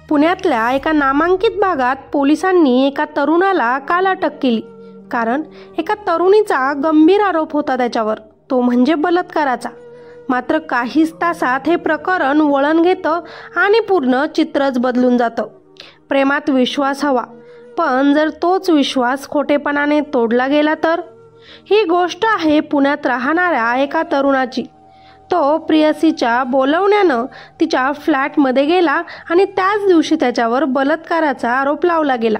पुण्यातल्या एका नामांकित भागात पोलिसांनी एका तरुणाला काल अटक केली, कारण एका तरुणीचा गंभीर आरोप होता त्याच्यावर, तो म्हणजे बलात्काराचा. मात्र काहीच तासात हे प्रकरण वळण घेतं आणि पूर्ण चित्रच बदलून जातं. प्रेमात विश्वास हवा, पण जर तोच विश्वास खोटेपणाने तोडला गेला तर? ही गोष्ट आहे पुण्यात राहणाऱ्या एका तरुणाची. तो प्रियसीच्या बोलवण्यानं तिच्या फ्लॅटमध्ये गेला आणि त्याच दिवशी त्याच्यावर बलात्काराचा आरोप लावला गेला.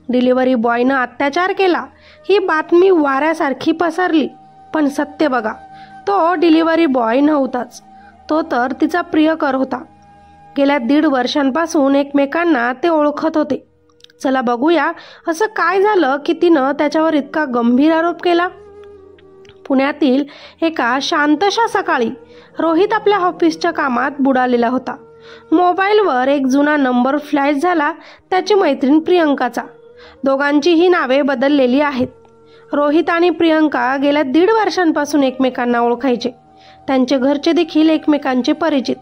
डिलिव्हरी बॉयनं अत्याचार केला ही बातमी वाऱ्यासारखी पसरली. पण सत्य बघा, तो डिलिव्हरी बॉय नव्हताच, तो तर तिचा प्रियकर होता. गेल्या 1.5 वर्षांपासून एकमेकांना ते ओळखत होते. चला बघूया असं काय झालं की तिनं त्याच्यावर इतका गंभीर आरोप केला. पुण्यातील एका शांतशा सकाळी रोहित आपल्या ऑफिसच्या कामात बुडालेला होता. मोबाईलवर एक जुना नंबर फ्लॅश झाला, त्याची मैत्रीण प्रियंकाचा. दोघांचीही नावे बदललेली आहेत. रोहित आणि प्रियंका गेल्या 1.5 वर्षांपासून एकमेकांना ओळखायचे. त्यांचे घरचे देखील एकमेकांचे परिचित,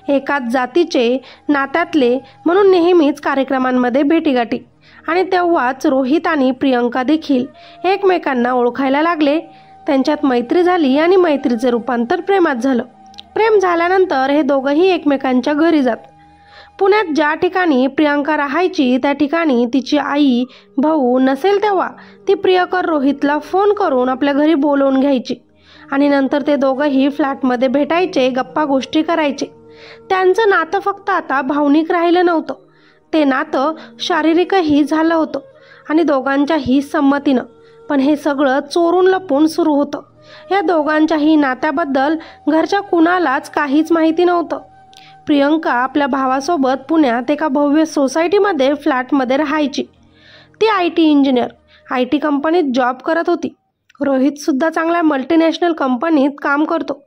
एकाच जातीचे, नात्यातले, म्हणून नेहमीच कार्यक्रमांमध्ये भेटीगाठी. आणि तेव्हाच रोहित आणि प्रियंका देखील एकमेकांना ओळखायला लागले. त्यांच्यात मैत्री झाली आणि मैत्रीचे रूपांतर प्रेमात झालं. प्रेम झाल्यानंतर हे दोघंही एकमेकांच्या घरी जात. पुण्यात ज्या ठिकाणी प्रियंका राहायची त्या ठिकाणी तिची आई, भाऊ नसेल तेव्हा ती प्रियकर रोहितला फोन करून आपल्या घरी बोलवून घ्यायची आणि नंतर ते दोघंही फ्लॅटमध्ये भेटायचे, गप्पा गोष्टी करायचे. त्यांचं नातं फक्त आता भावनिक राहिलं नव्हतं, ते नातं शारीरिकही झालं होतं आणि दोघांच्याही संमतीनं. पण हे सगळं चोरून लपून सुरू होतं. या दोघांच्याही नात्याबद्दल घरच्या कुणालाच काहीच माहिती नव्हतं. प्रियंका आपल्या भावासोबत पुण्यात एका भव्य सोसायटीमध्ये फ्लॅटमध्ये राहायची. ती IT इंजिनियर, IT कंपनीत जॉब करत होती. रोहितसुद्धा चांगल्या मल्टीनॅशनल कंपनीत काम करतो.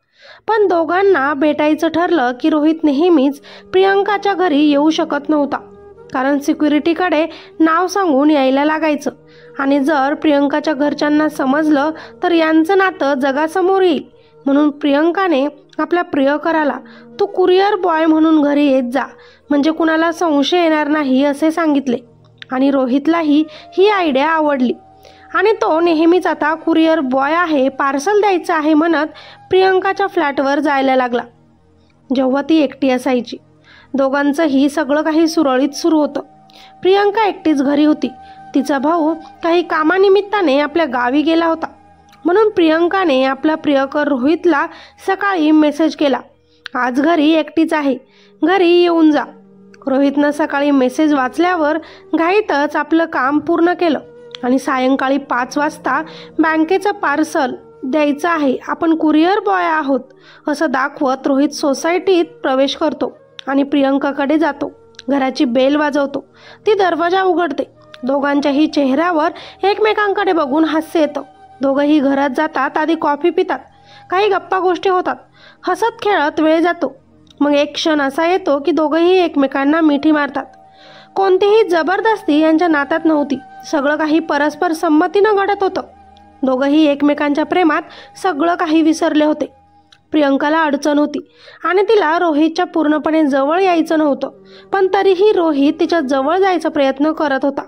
पण दोघांना भेटायचं ठरलं की रोहित नेहमीच प्रियंकाच्या घरी येऊ शकत नव्हता, कारण सिक्युरिटीकडे नाव सांगून यायला लागायचं आणि जर प्रियंकाच्या घरच्यांना समजलं तर यांचं नातं जगासमोर येईल. म्हणून प्रियंकाने आपल्या प्रियकराला तू कुरिअर बॉय म्हणून घरी येत जा, म्हणजे कुणाला संशय येणार नाही असे सांगितले. आणि रोहितलाही ही आयडिया आवडली आणि तो नेहमीच आता कुरिअर बॉय आहे, पार्सल द्यायचं आहे म्हणत प्रियंकाच्या फ्लॅटवर जायला लागला जेव्हा ती एकटी असायची. दोघांचंही सगळं काही सुरळीत सुरू होतं. प्रियंका एकटीच घरी होती. तिचा भाऊ काही कामानिमित्ताने आपल्या गावी गेला होता, म्हणून प्रियंकाने आपला प्रियकर रोहितला सकाळी मेसेज केला, आज घरी एकटीच आहे, घरी येऊन जा. रोहितनं सकाळी मेसेज वाचल्यावर घाईतच आपलं काम पूर्ण केलं आणि सायंकाळी 5 वाजता बँकेचं पार्सल द्यायचं आहे, आपण कुरिअर बॉय आहोत असं दाखवत रोहित सोसायटीत प्रवेश करतो आणि प्रियंकाकडे जातो. घराची बेल वाजवतो. ती दरवाजा उघडते. दोघांच्याही चेहऱ्यावर एकमेकांकडे बघून हास्य येतं. दोघंही घरात जातात. आधी कॉफी पितात, काही गप्पा गोष्टी होतात, हसत खेळत वेळ जातो. मग एक क्षण असा येतो की दोघंही एकमेकांना मिठी मारतात. कोणतीही जबरदस्ती यांच्या नात्यात नव्हती. सगळं काही परस्पर संमतीनं घडत होतं. दोघंही एकमेकांच्या प्रेमात सगळं काही विसरले होते. प्रियंकाला अडचण होती आणि तिला रोहितच्या पूर्णपणे जवळ यायचं नव्हतं, पण तरीही रोहित तिच्या जवळ जायचा प्रयत्न करत होता.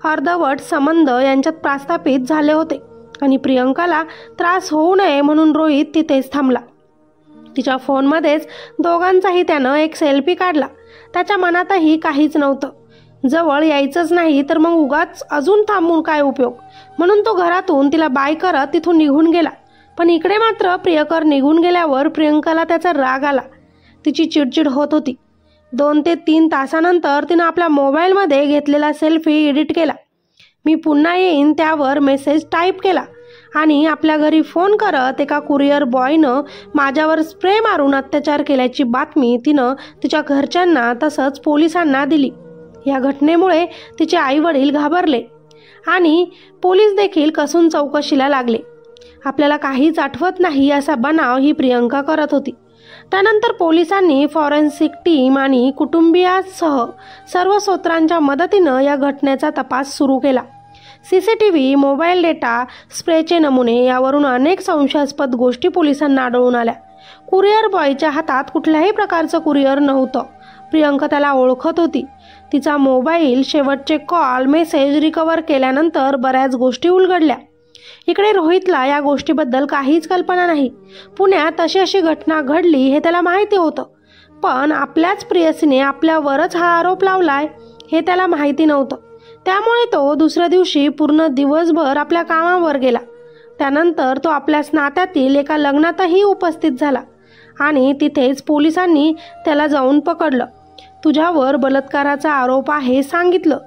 अर्धवट संबंध यांच्यात प्रस्थापित झाले होते आणि प्रियंकाला त्रास होऊ नये म्हणून रोहित तिथेच थांबला. तिच्या फोनमध्येच दोघांचाही त्यानं एक सेल्फी काढला. त्याच्या मनातही काहीच नव्हतं. जवळ यायचंच नाही तर मग उगाच अजून थांबून काय उपयोग, म्हणून तो घरातून तिला बाय करत तिथून निघून गेला. पण इकडे मात्र प्रियकर निघून गेल्यावर प्रियंकाला त्याचा राग आला. तिची चिडचिड होत होती. 2 ते 3 तासानंतर तिनं आपल्या मोबाईलमध्ये घेतलेला सेल्फी एडिट केला. मी पुन्हा येईन त्यावर मेसेज टाईप केला आणि आपल्या घरी फोन करत एका कुरिअर बॉयनं माझ्यावर स्प्रे मारून अत्याचार केल्याची बातमी तिनं तिच्या घरच्यांना तसंच पोलिसांना दिली. या घटनेमुळे तिचे आईवडील घाबरले आणि पोलीस देखील कसून चौकशीला लागले. आपल्याला काहीच आठवत नाही असा बनाव ही प्रियंका करत होती. त्यानंतर पोलिसांनी फॉरेन्सिक टीम आणि कुटुंबियांसह सर्व स्रोतांच्या मदतीनं या घटनेचा तपास सुरू केला. CCTV, मोबाईल डेटा, स्प्रेचे नमुने यावरून अनेक संशयास्पद गोष्टी पोलिसांना आढळून आल्या. कुरिअर बॉयच्या हातात कुठल्याही प्रकारचं कुरिअर नव्हतं, प्रियंका त्याला ओळखत होती. तिचा मोबाईल, शेवटचे कॉल, मेसेज रिकवर केल्यानंतर बऱ्याच गोष्टी उलगडल्या. इकडे रोहितला या गोष्टीबद्दल काहीच कल्पना नाही. पुण्यात अशी घटना घडली हे त्याला माहिती होतं, पण आपल्याच प्रेयसीने आपल्यावरच हा आरोप लावलाय हे त्याला माहिती नव्हतं. त्यामुळे तो दुसऱ्या दिवशी पूर्ण दिवसभर आपल्या कामावर गेला. त्यानंतर तो आपल्याच नात्यातील एका लग्नातही उपस्थित झाला आणि तिथेच पोलिसांनी त्याला जाऊन पकडलं. तुझ्यावर बलात्काराचा आरोप आहे सांगितलं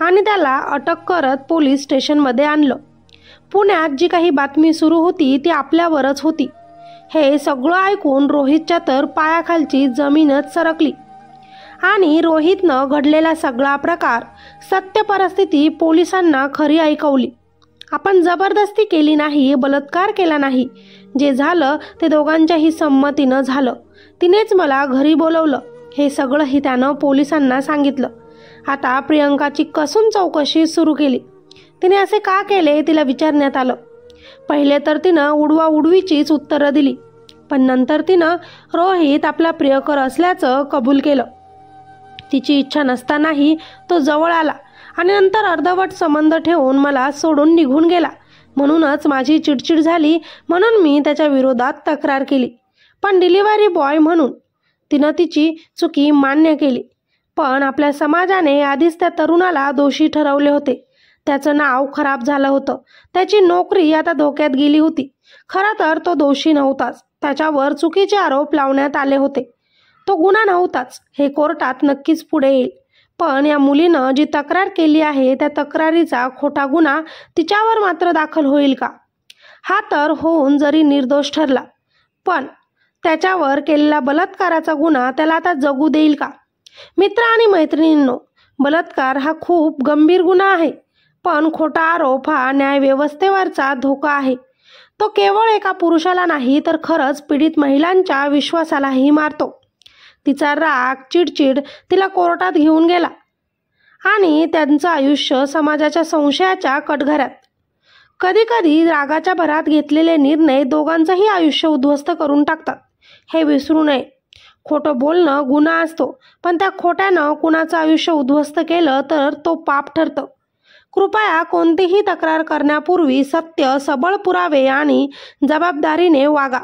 आणि त्याला अटक करत पोलीस स्टेशनमध्ये आणलं. पुण्यात जी काही बातमी सुरू होती ती आपल्यावरच होती. हे सगळं ऐकून रोहितच्या तर पायाखालची जमीनच सरकली आणि रोहितनं घडलेला सगळा प्रकार, सत्य परिस्थिती पोलिसांना खरी ऐकवली. आपण जबरदस्ती केली नाही, बलात्कार केला नाही. जे झालं ते दोघांच्याही संमतीनं झालं. तिनेच मला घरी बोलवलं, हे सगळंही त्यानं पोलिसांना सांगितलं. आता प्रियंकाची कसून चौकशी सुरू केली. तिने असे का केले तिला विचारण्यात आलं. पहिले तर तिनं उडवाउडवीचीच उत्तरं दिली, पण नंतर तिनं रोहित आपला प्रियकर असल्याचं कबूल केलं. तिची इच्छा नसतानाही तो जवळ आला आणि नंतर अर्धवट संबंध ठेवून मला सोडून निघून गेला. म्हणूनच माझी चिडचिड झाली, म्हणून मी त्याच्या विरोधात तक्रार केली. पण डिलिव्हरी बॉय म्हणून तिनं तिची चुकी मान्य केली. पण आपल्या समाजाने आधीच त्या तरुणाला दोषी ठरवले होते. त्याचं नाव खराब झालं होतं. त्याची नोकरी आता धोक्यात गेली होती. खरं तर तो दोषी नव्हताच. त्याच्यावर चुकीचे आरोप लावण्यात आले होते. तो गुन्हा नव्हताच हे कोर्टात नक्कीच पुढे येईल. पण या मुलीनं जी तक्रार केली आहे त्या तक्रारीचा खोटा गुन्हा तिच्यावर मात्र दाखल होईल का? हा तर होऊन जरी निर्दोष ठरला, पण त्याच्यावर केलेला बलात्काराचा गुन्हा त्याला आता जगू देईल का? मित्र आणि मैत्रिणींनो, बलात्कार हा खूप गंभीर गुन्हा आहे, पण खोटा आरोप हा न्यायव्यवस्थेवरचा धोका आहे. तो केवळ एका पुरुषाला नाही तर खरंच पीडित महिलांच्या विश्वासालाही मारतो. तिचा राग, चिडचिड तिला कोर्टात घेऊन गेला आणि त्यांचं आयुष्य समाजाच्या संशयाच्या कटघऱ्यात. कधीकधी रागाच्या भरात घेतलेले निर्णय दोघांचंही आयुष्य उद्ध्वस्त करून टाकतात. हे विसरू नये. खोटं बोलणं गुन्हा असतो, पण त्या खोट्यानं कुणाचं आयुष्य उद्ध्वस्त केलं तर तो पाप ठरतं. कृपया कोणतीही तक्रार करण्यापूर्वी सत्य, सबळ पुरावे आणि जबाबदारीने वागा.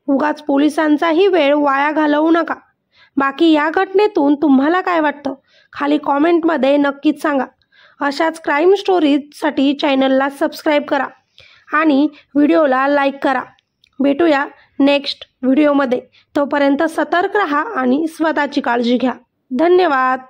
उगाच पोलिसांचाही वेळ वाया घालवू नका. बाकी या घटनेतून तुम्हाला काय वाटतं खाली कॉमेंटमध्ये नक्कीच सांगा. अशाच क्राईम स्टोरीजसाठी चॅनलला सबस्क्राईब करा आणि व्हिडिओला लाईक करा. भेटूया नेक्स्ट व्हिडिओमध्ये. तोपर्यंत सतर्क राहा आणि स्वतःची काळजी घ्या. धन्यवाद.